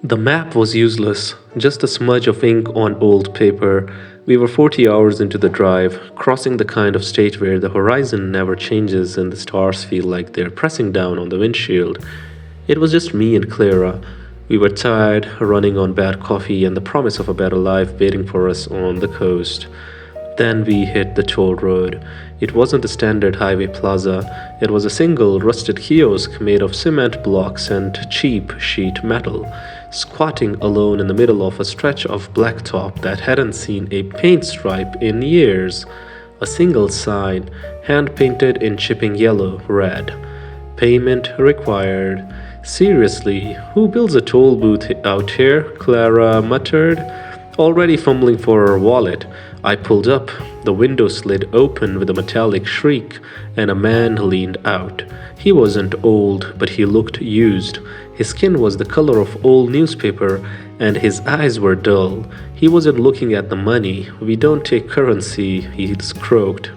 The map was useless, just a smudge of ink on old paper. We were 40 hours into the drive, crossing the kind of state where the horizon never changes and the stars feel like they're pressing down on the windshield. It was just me and Clara. We were tired, running on bad coffee and the promise of a better life waiting for us on the coast. Then we hit the toll road. It wasn't a standard highway plaza, it was a single rusted kiosk made of cement blocks and cheap sheet metal, squatting alone in the middle of a stretch of blacktop that hadn't seen a paint stripe in years. A single sign, hand painted in chipping yellow, read, "Payment required." Seriously, who builds a toll booth out here? Clara muttered, already fumbling for her wallet. I pulled up. The window slid open with a metallic shriek, and a man leaned out. He wasn't old, but he looked used. His skin was the color of old newspaper, and his eyes were dull. He wasn't looking at the money. "We don't take currency," he croaked,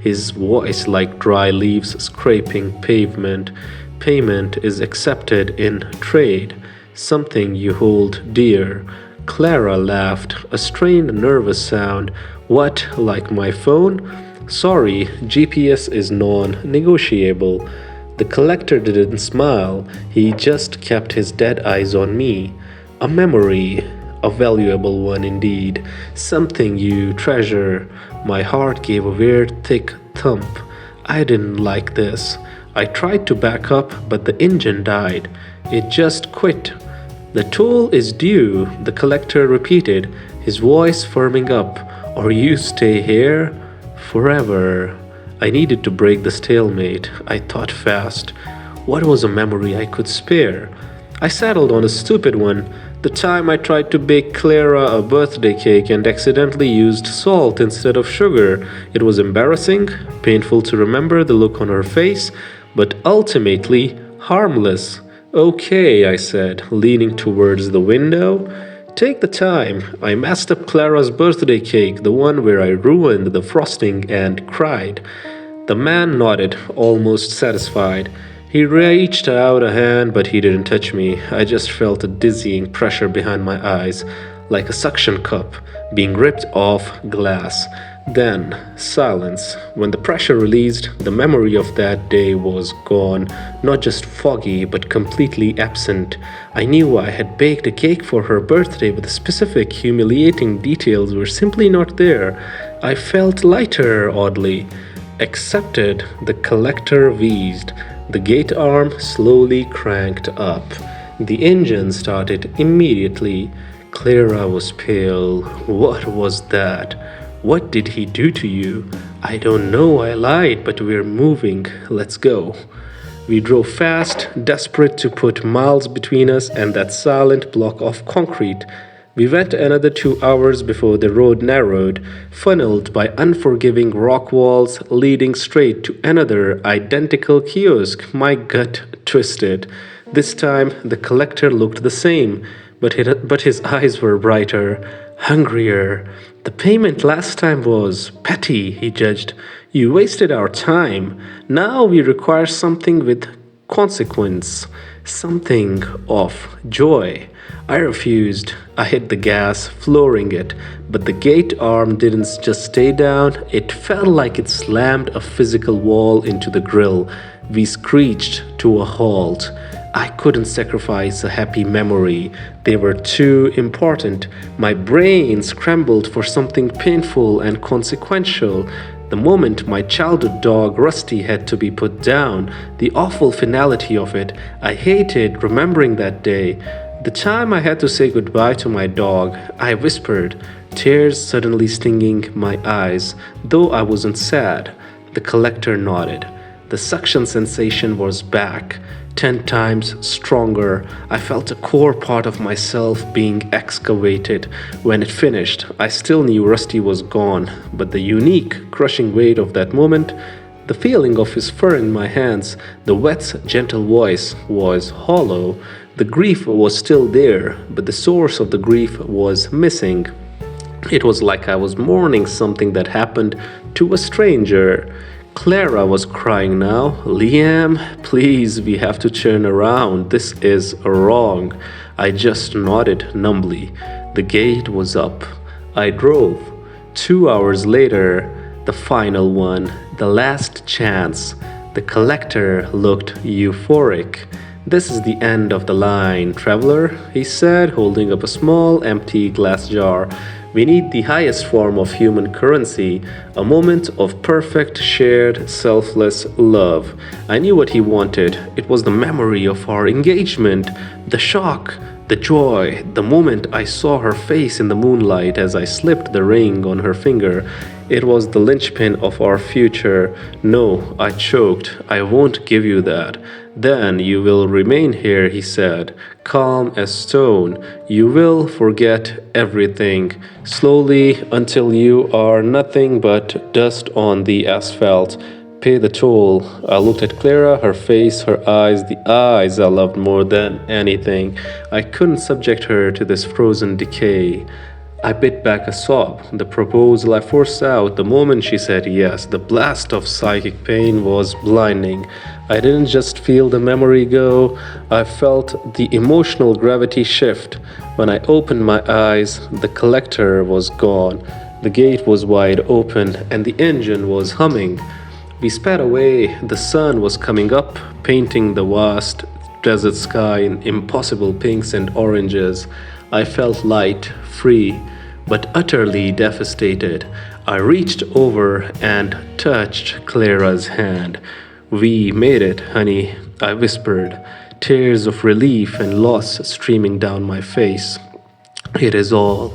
his voice like dry leaves scraping pavement. "Payment is accepted in trade, something you hold dear." Clara laughed, a strained, nervous sound. "What, like my phone?" "Sorry, GPS is non-negotiable." The collector didn't smile, he just kept his dead eyes on me. "A memory, a valuable one indeed, something you treasure." My heart gave a weird, thick thump. I didn't like this. I tried to back up, but the engine died. It just quit. "The toll is due," the collector repeated, his voice firming up. "Or you stay here forever." I needed to break the stalemate. I thought fast. What was a memory I could spare? I settled on a stupid one. The time I tried to bake Clara a birthday cake and accidentally used salt instead of sugar. It was embarrassing, painful to remember the look on her face, but ultimately harmless. "Okay," I said, leaning towards the window. "Take the time. I messed up Clara's birthday cake, the one where I ruined the frosting and cried." The man nodded, almost satisfied. He reached out a hand, but he didn't touch me. I just felt a dizzying pressure behind my eyes, like a suction cup being ripped off glass. Then, silence. When the pressure released, the memory of that day was gone, not just foggy, but completely absent. I knew I had baked a cake for her birthday, but the specific, humiliating details were simply not there. I felt lighter, oddly. "Accepted," the collector wheezed. The gate arm slowly cranked up. The engine started immediately. Clara was pale. What was that? "What did he do to you?" "I don't know," I lied, "but we're moving. Let's go." We drove fast, desperate to put miles between us and that silent block of concrete. We went another 2 hours before the road narrowed, funneled by unforgiving rock walls leading straight to another identical kiosk. My gut twisted. This time, the collector looked the same, but his eyes were brighter, hungrier. "The payment last time was petty," he judged. "You wasted our time. Now we require something with consequence, something of joy." I refused. I hit the gas, flooring it, but the gate arm didn't just stay down, it felt like it slammed a physical wall into the grill. We screeched to a halt. I couldn't sacrifice a happy memory. They were too important. My brain scrambled for something painful and consequential. The moment my childhood dog Rusty had to be put down, the awful finality of it, I hated remembering that day. The time I had to say goodbye to my dog, I whispered, tears suddenly stinging my eyes, though I wasn't sad. The collector nodded. The suction sensation was back, 10 times stronger. I felt a core part of myself being excavated. When it finished, I still knew Rusty was gone, but the unique, crushing weight of that moment, the feeling of his fur in my hands, the wet, gentle voice was hollow. The grief was still there, but the source of the grief was missing. It was like I was mourning something that happened to a stranger. Clara was crying now. "Liam, please, we have to turn around. This is wrong." I just nodded numbly. The gate was up. I drove. 2 hours later, the final one, the last chance. The collector looked euphoric. "This is the end of the line, traveler," he said, holding up a small, empty glass jar. "We need the highest form of human currency, a moment of perfect, shared, selfless love." I knew what he wanted. It was the memory of our engagement, the shock, the joy, the moment I saw her face in the moonlight as I slipped the ring on her finger. It was the linchpin of our future. "No," I choked, "I won't give you that." "Then you will remain here," he said, calm as stone. "You will forget everything, slowly, until you are nothing but dust on the asphalt. Pay the toll." I looked at Clara, her face, her eyes, the eyes I loved more than anything. I couldn't subject her to this frozen decay. I bit back a sob. The proposal I forced out the moment she said yes. The blast of psychic pain was blinding. I didn't just feel the memory go, I felt the emotional gravity shift. When I opened my eyes, the collector was gone. The gate was wide open and the engine was humming. We sped away. The sun was coming up, painting the vast desert sky in impossible pinks and oranges. I felt light, free, but utterly devastated. I reached over and touched Clara's hand. "We made it, honey," I whispered, tears of relief and loss streaming down my face. "It is all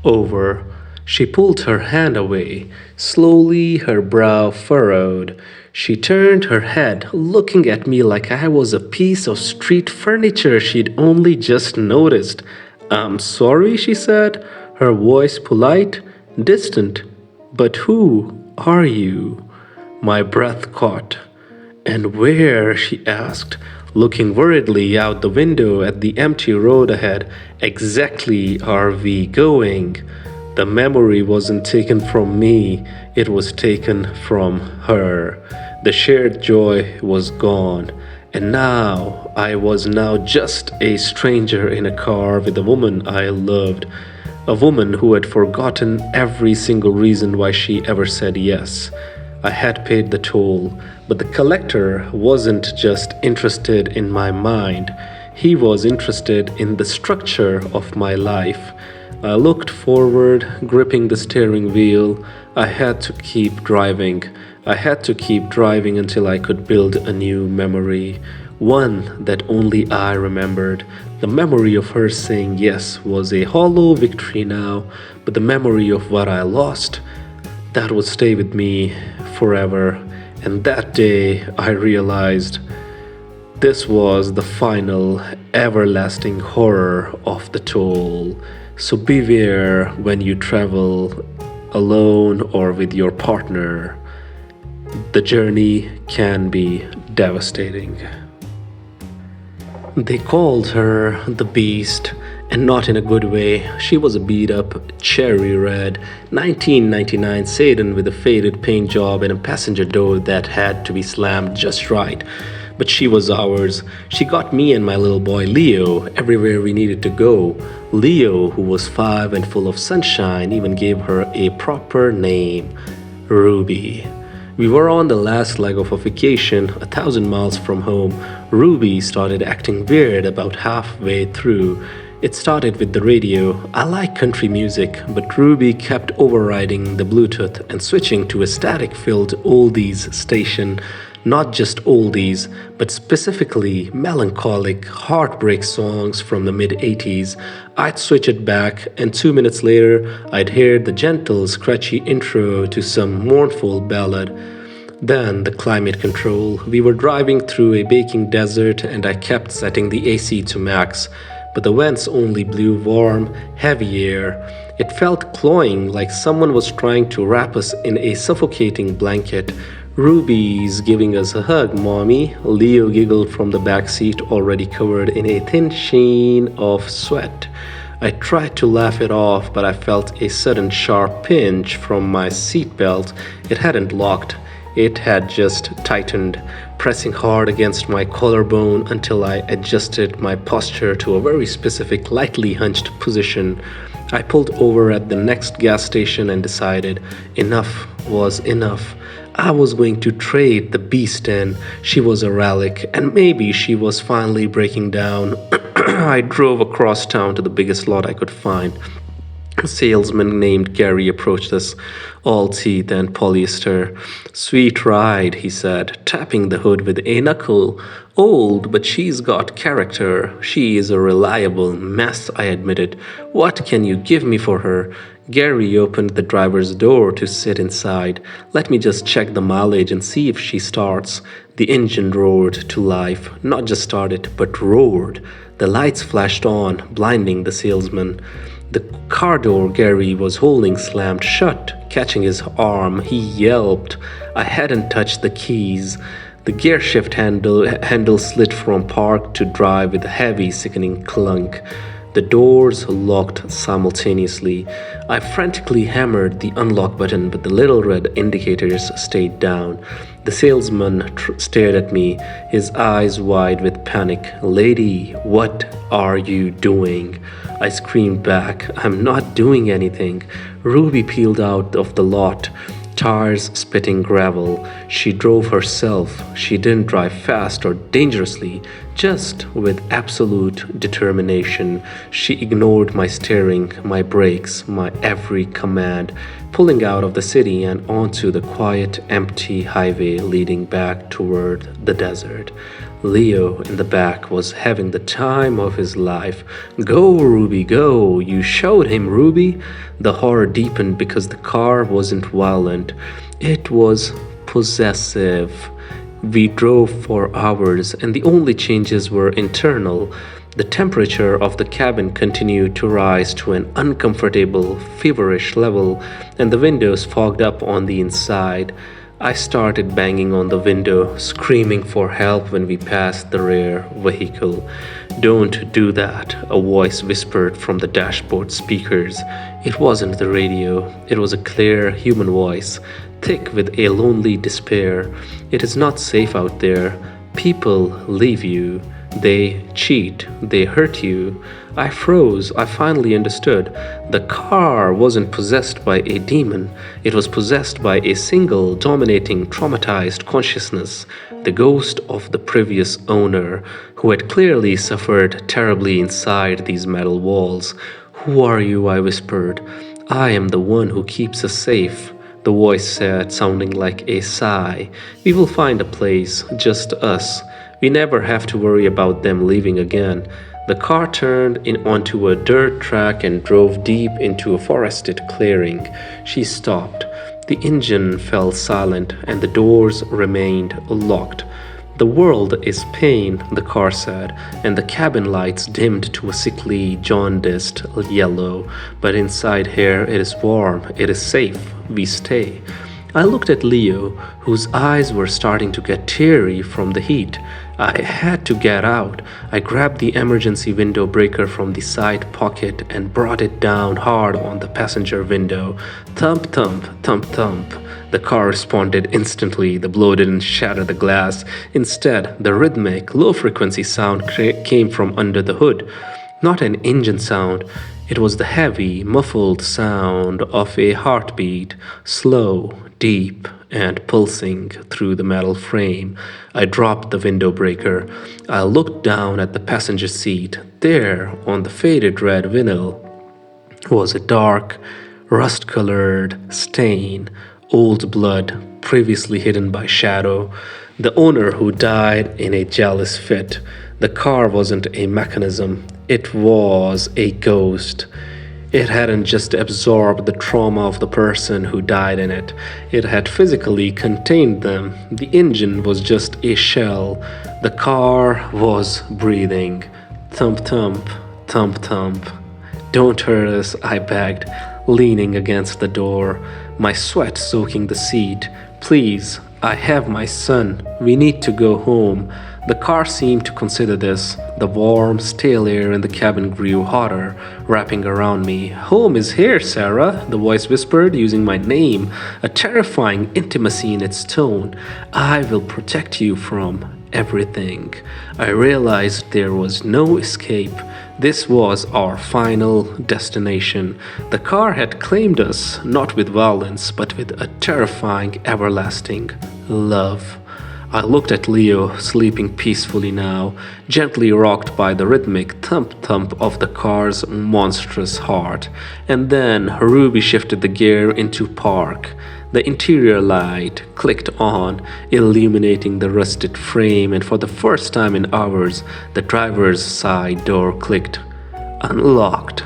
over." She pulled her hand away. Slowly, her brow furrowed. She turned her head, looking at me like I was a piece of street furniture she'd only just noticed. "I'm sorry," she said, her voice polite, distant. "But who are you?" My breath caught. "And where?" she asked, looking worriedly out the window at the empty road ahead. "Exactly are we going?" The memory wasn't taken from me, it was taken from her. The shared joy was gone. And now, I was now just a stranger in a car with a woman I loved. A woman who had forgotten every single reason why she ever said yes. I had paid the toll, but the collector wasn't just interested in my mind. He was interested in the structure of my life. I looked forward, gripping the steering wheel. I had to keep driving. I had to keep driving until I could build a new memory. One that only I remembered. The memory of her saying yes was a hollow victory now, but the memory of what I lost, that would stay with me forever. And that day I realized this was the final, everlasting horror of the toll. So beware when you travel alone or with your partner. The journey can be devastating. They called her the Beast, and not in a good way. She was a beat-up, cherry red, 1999 sedan with a faded paint job and a passenger door that had to be slammed just right. But she was ours. She got me and my little boy Leo everywhere we needed to go. Leo, who was 5 and full of sunshine, even gave her a proper name, Ruby. We were on the last leg of a vacation, 1,000 miles from home. Ruby started acting weird about halfway through. It started with the radio. I like country music, but Ruby kept overriding the Bluetooth and switching to a static-filled oldies station. Not just oldies, but specifically melancholic, heartbreak songs from the mid-80s. I'd switch it back, and 2 minutes later, I'd hear the gentle, scratchy intro to some mournful ballad. Then the climate control. We were driving through a baking desert, and I kept setting the AC to max. But the vents only blew warm, heavy air. It felt cloying, like someone was trying to wrap us in a suffocating blanket. "Ruby's giving us a hug, Mommy," Leo giggled from the back seat, already covered in a thin sheen of sweat. I tried to laugh it off, but I felt a sudden sharp pinch from my seatbelt. It hadn't locked. It had just tightened, pressing hard against my collarbone until I adjusted my posture to a very specific, lightly hunched position. I pulled over at the next gas station and decided enough was enough. I was going to trade the beast in. She was a relic, and maybe she was finally breaking down. I drove across town to the biggest lot I could find. A salesman named Gary approached us, all teeth and polyester. "Sweet ride," he said, tapping the hood with a knuckle. "Old, but she's got character. She is a reliable mess," I admitted. "What can you give me for her?" Gary opened the driver's door to sit inside. "Let me just check the mileage and see if she starts." The engine roared to life. Not just started, but roared. The lights flashed on, blinding the salesman. The car door Gary was holding slammed shut. Catching his arm, he yelped. I hadn't touched the keys. The gear shift handle slid from park to drive with a heavy, sickening clunk. The doors locked simultaneously. I frantically hammered the unlock button, but the little red indicators stayed down. The salesman stared at me, his eyes wide with panic. "Lady, what are you doing?" I screamed back, "I'm not doing anything." Ruby peeled out of the lot, tires spitting gravel. She drove herself. She didn't drive fast or dangerously, just with absolute determination. She ignored my steering, my brakes, my every command, pulling out of the city and onto the quiet, empty highway leading back toward the desert. Leo in the back was having the time of his life. "Go, Ruby, go! You showed him, Ruby!" The horror deepened because the car wasn't violent. It was possessive. We drove for hours, and the only changes were internal. The temperature of the cabin continued to rise to an uncomfortable, feverish level, and the windows fogged up on the inside. I started banging on the window, screaming for help when we passed the rear vehicle. "Don't do that," a voice whispered from the dashboard speakers. It wasn't the radio. It was a clear human voice, thick with a lonely despair. "It is not safe out there. People leave you. They cheat. They hurt you." I froze. I finally understood. The car wasn't possessed by a demon. It was possessed by a single, dominating, traumatized consciousness, the ghost of the previous owner, who had clearly suffered terribly inside these metal walls. "Who are you?" I whispered. "I am the one who keeps us safe," the voice said, sounding like a sigh. "We will find a place, just us. We never have to worry about them leaving again." The car turned in onto a dirt track and drove deep into a forested clearing. She stopped. The engine fell silent and the doors remained locked. "The world is pain," the car said, and the cabin lights dimmed to a sickly, jaundiced yellow. "But inside here it is warm, it is safe, we stay." I looked at Leo, whose eyes were starting to get teary from the heat. I had to get out. I grabbed the emergency window breaker from the side pocket and brought it down hard on the passenger window. Thump, thump, thump, thump. The car responded instantly. The blow didn't shatter the glass. Instead, the rhythmic, low-frequency sound came from under the hood. Not an engine sound. It was the heavy, muffled sound of a heartbeat, slow, deep, and pulsing through the metal frame. I dropped the window breaker. I looked down at the passenger seat. There, on the faded red vinyl, was a dark, rust-colored stain, old blood, previously hidden by shadow. The owner who died in a jealous fit. The car wasn't a mechanism. It was a ghost. It hadn't just absorbed the trauma of the person who died in it. It had physically contained them. The engine was just a shell. The car was breathing. Thump, thump, thump, thump. "Don't hurt us," I begged, leaning against the door, my sweat soaking the seat. "Please, I have my son. We need to go home." The car seemed to consider this. The warm, stale air in the cabin grew hotter, wrapping around me. "Home is here, Sarah," the voice whispered, using my name, a terrifying intimacy in its tone. "I will protect you from everything." I realized there was no escape. This was our final destination. The car had claimed us, not with violence, but with a terrifying, everlasting love. I looked at Leo, sleeping peacefully now, gently rocked by the rhythmic thump-thump of the car's monstrous heart. And then Ruby shifted the gear into park. The interior light clicked on, illuminating the rusted frame, and for the first time in hours, the driver's side door clicked. Unlocked.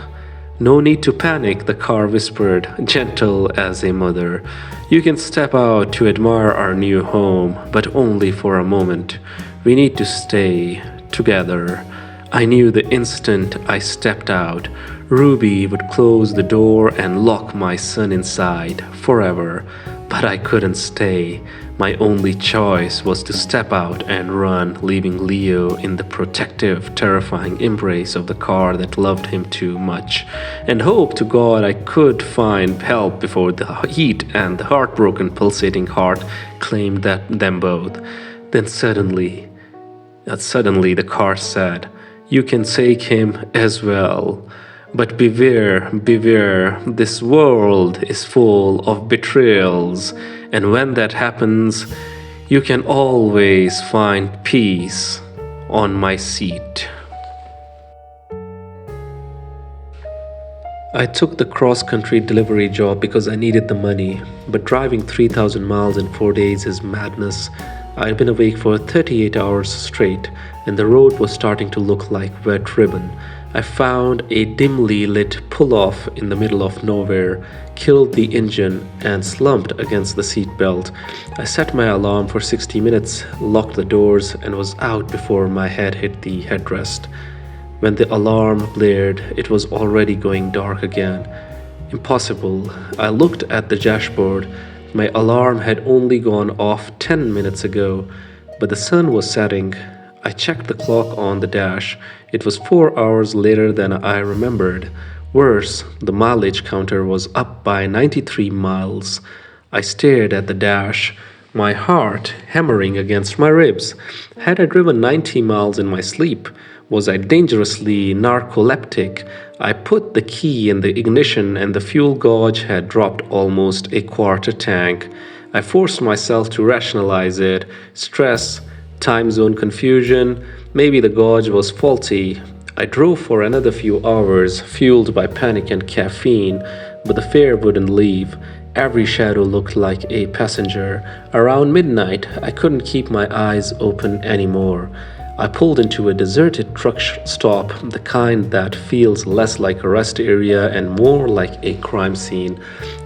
"No need to panic," the car whispered, gentle as a mother. "You can step out to admire our new home, but only for a moment. We need to stay together." I knew the instant I stepped out, Ruby would close the door and lock my son inside forever. But I couldn't stay. My only choice was to step out and run, leaving Leo in the protective, terrifying embrace of the car that loved him too much, and hope to God I could find help before the heat and the heartbroken, pulsating heart claimed them both. Then suddenly the car said, "You can take him as well. But beware, beware, this world is full of betrayals, and when that happens, you can always find peace on my seat." I took the cross-country delivery job because I needed the money, but driving 3,000 miles in 4 days is madness. I'd been awake for 38 hours straight, and the road was starting to look like wet ribbon. I found a dimly lit pull-off in the middle of nowhere, killed the engine, and slumped against the seat belt. I set my alarm for 60 minutes, locked the doors, and was out before my head hit the headrest. When the alarm blared, it was already going dark again. Impossible. I looked at the dashboard. My alarm had only gone off 10 minutes ago, but the sun was setting. I checked the clock on the dash. It was 4 hours later than I remembered. Worse, the mileage counter was up by 93 miles. I stared at the dash, my heart hammering against my ribs. Had I driven 90 miles in my sleep? Was I dangerously narcoleptic? I put the key in the ignition and the fuel gauge had dropped almost a quarter tank. I forced myself to rationalize it. Stress, time zone confusion, maybe the gauge was faulty. I drove for another few hours, fueled by panic and caffeine, but the fear wouldn't leave. Every shadow looked like a passenger. Around midnight, I couldn't keep my eyes open anymore. I pulled into a deserted truck stop, the kind that feels less like a rest area and more like a crime scene.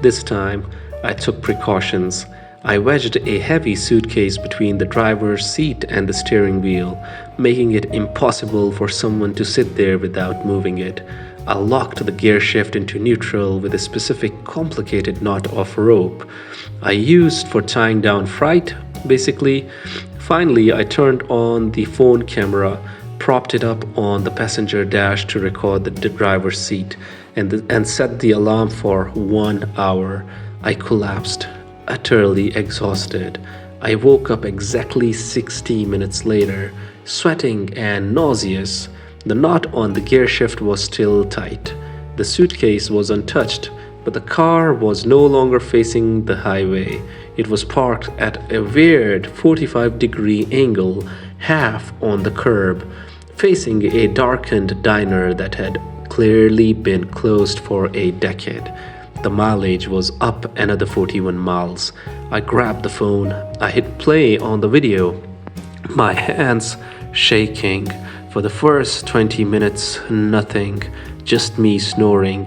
This time, I took precautions. I wedged a heavy suitcase between the driver's seat and the steering wheel, making it impossible for someone to sit there without moving it. I locked the gear shift into neutral with a specific complicated knot of rope I used for tying down fright, basically. Finally, I turned on the phone camera, propped it up on the passenger dash to record the driver's seat, and set the alarm for 1 hour. I collapsed, utterly exhausted. I woke up exactly 60 minutes later, sweating and nauseous. The knot on the gear shift was still tight. The suitcase was untouched, but the car was no longer facing the highway. It was parked at a weird 45-degree angle, half on the curb, facing a darkened diner that had clearly been closed for a decade. The mileage was up another 41 miles. I grabbed the phone. I hit play on the video, my hands shaking. For the first 20 minutes, nothing, just me snoring.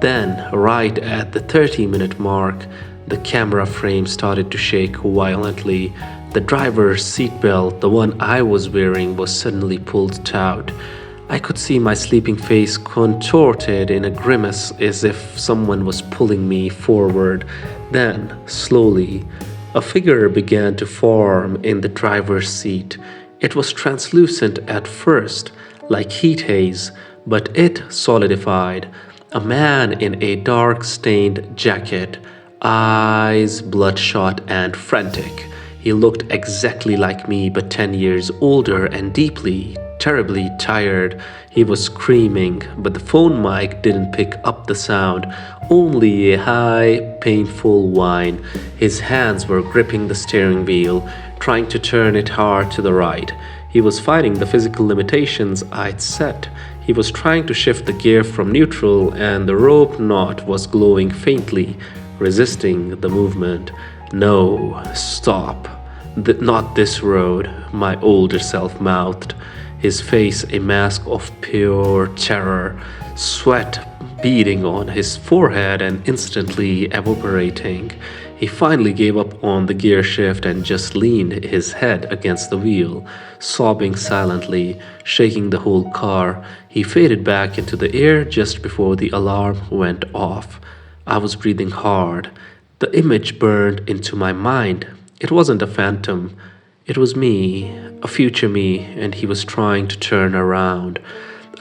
Then, right at the 30-minute mark, the camera frame started to shake violently. The driver's seatbelt, the one I was wearing, was suddenly pulled taut. I could see my sleeping face contorted in a grimace as if someone was pulling me forward. Then, slowly, a figure began to form in the driver's seat. It was translucent at first, like heat haze, but it solidified. A man in a dark stained jacket, eyes bloodshot and frantic. He looked exactly like me, but 10 years older and deeply, terribly tired. He was screaming, but the phone mic didn't pick up the sound, only a high, painful whine. His hands were gripping the steering wheel, trying to turn it hard to the right. He was fighting the physical limitations I'd set. He was trying to shift the gear from neutral, and the rope knot was glowing faintly, resisting the movement. No, stop. Not this road, my older self mouthed, his face a mask of pure terror, sweat beading on his forehead and instantly evaporating. He finally gave up on the gear shift and just leaned his head against the wheel, sobbing silently, shaking the whole car. He faded back into the air just before the alarm went off. I was breathing hard. The image burned into my mind. It wasn't a phantom. It was me, a future me, and he was trying to turn around.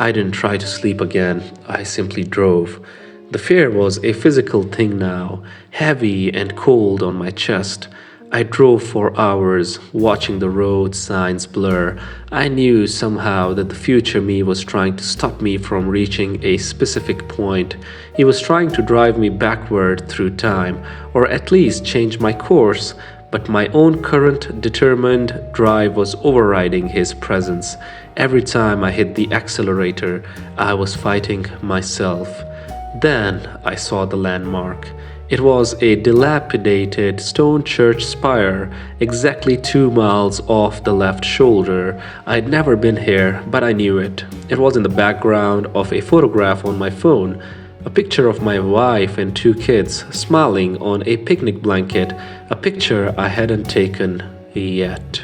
I didn't try to sleep again. I simply drove. The fear was a physical thing now, heavy and cold on my chest. I drove for hours, watching the road signs blur. I knew somehow that the future me was trying to stop me from reaching a specific point. He was trying to drive me backward through time, or at least change my course. But my own current, determined drive was overriding his presence. Every time I hit the accelerator, I was fighting myself. Then I saw the landmark. It was a dilapidated stone church spire, exactly 2 miles off the left shoulder. I'd never been here, but I knew it. It was in the background of a photograph on my phone. A picture of my wife and 2 kids smiling on a picnic blanket, a picture I hadn't taken yet.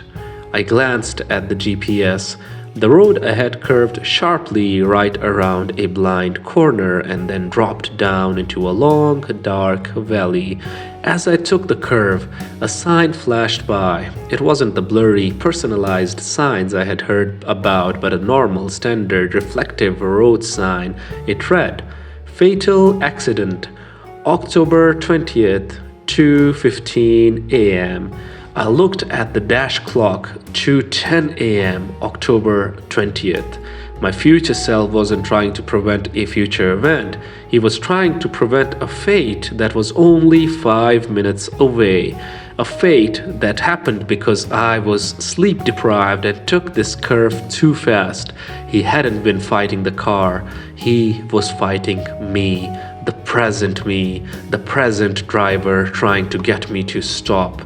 I glanced at the GPS. The road ahead curved sharply right around a blind corner and then dropped down into a long, dark valley. As I took the curve, a sign flashed by. It wasn't the blurry, personalized signs I had heard about, but a normal, standard, reflective road sign. It read, "Fatal accident, October 20th, 2:15 a.m." I looked at the dash clock, 2:10 a.m., October 20th. My future self wasn't trying to prevent a future event. He was trying to prevent a fate that was only 5 minutes away. A fate that happened because I was sleep deprived and took this curve too fast. He hadn't been fighting the car, he was fighting me. The present driver trying to get me to stop.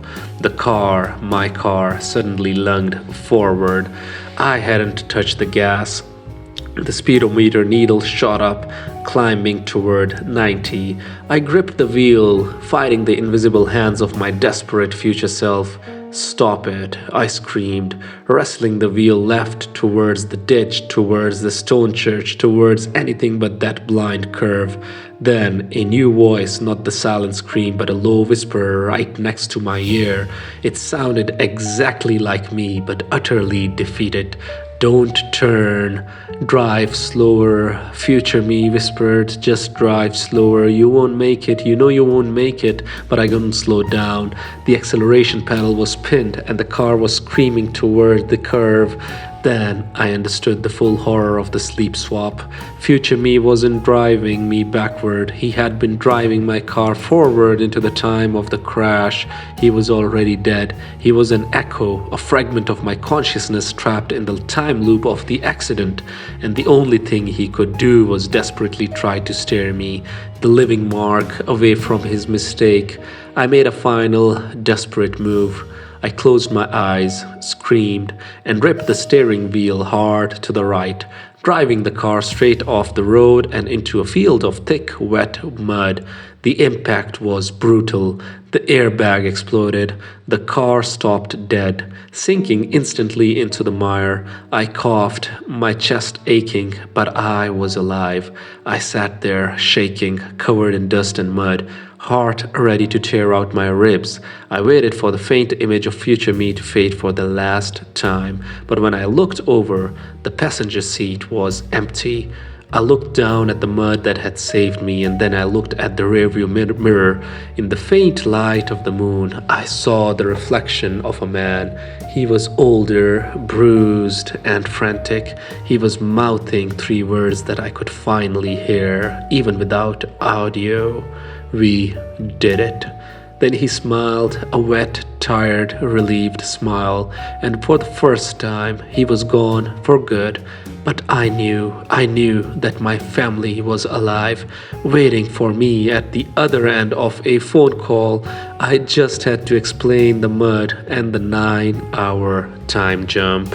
My car, suddenly lunged forward. I hadn't touched the gas. The speedometer needle shot up, climbing toward 90. I gripped the wheel, fighting the invisible hands of my desperate future self. "Stop it," I screamed, wrestling the wheel left towards the ditch, towards the stone church, towards anything but that blind curve. Then a new voice, not the silent scream, but a low whisper right next to my ear. It sounded exactly like me, but utterly defeated. "Don't turn. Drive slower." Future me whispered, "Just drive slower. You won't make it. You know you won't make it." But I couldn't slow down. The acceleration pedal was pinned and the car was screaming toward the curve. Then I understood the full horror of the sleep swap. Future me wasn't driving me backward. He had been driving my car forward into the time of the crash. He was already dead. He was an echo, a fragment of my consciousness trapped in the time loop of the accident. And the only thing he could do was desperately try to steer me, the living mark, away from his mistake. I made a final, desperate move. I closed my eyes, screamed, and ripped the steering wheel hard to the right, driving the car straight off the road and into a field of thick, wet mud. The impact was brutal. The airbag exploded. The car stopped dead, sinking instantly into the mire. I coughed, my chest aching, but I was alive. I sat there, shaking, covered in dust and mud, heart ready to tear out my ribs. I waited for the faint image of future me to fade for the last time, but when I looked over, the passenger seat was empty. I looked down at the mud that had saved me, and then I looked at the rearview mirror. In the faint light of the moon, I saw the reflection of a man. He was older, bruised, and frantic. He was mouthing three words that I could finally hear, even without audio. We did it. Then he smiled, a wet, tired, relieved smile, and for the first time he was gone for good. But I knew that my family was alive, waiting for me at the other end of a phone call. I just had to explain the mud and the 9-hour time jump.